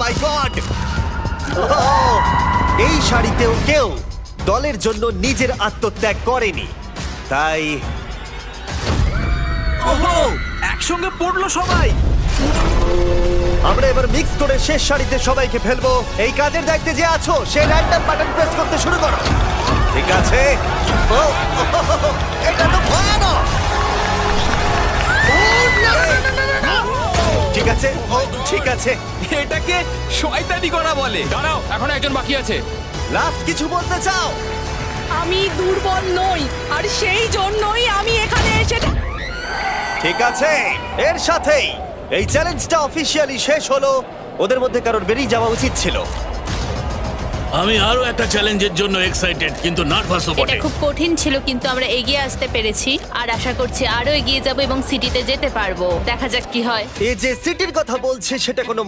মাই god! এই সারিতেও কেউ দলের জন্য নিজের আত্মত্যাগ করেনি, তাই ওহো, একসঙ্গে পড়লো সবাই। আমরা এবার মিক্স করে শেষ সারিতে সবাইকে ফেলবো। এই কাজের দায়িত্বে যে আছো সে র্যান্ডম বাটন প্রেস করতে শুরু করো। ঠিক আছে? ও, এটা তো ভয়ানক! ঠিক আছে, ও ঠিক আছে। এটাকে শয়তানি করা বলে। দাঁড়াও, এখন একজন বাকি আছে। লাস্ট কিছু বলতে চাও? আমি দুর্বল নই, আর সেই জন্যই আমি এখানে এসে ঠিক আছে, এর সাথেই এই চ্যালেঞ্জটা অফিসিয়ালি শেষ হলো। ওদের মধ্যে কারোর বেরিয়ে যাওয়া উচিত ছিল। আমি আরো একটা চ্যালেঞ্জের জন্য এক্সাইটেড কিন্তু নার্ভাসও এটা বটে। খুব কঠিন ছিল, কিন্তু আমরা এগিয়ে আসতে পেরেছি আর আশা করছি আরো এগিয়ে যাব এবং সিটিতে যেতে পারবো। দেখা যাক কি হয়। এ যে সিটির কথা বলছে সেটা কোনো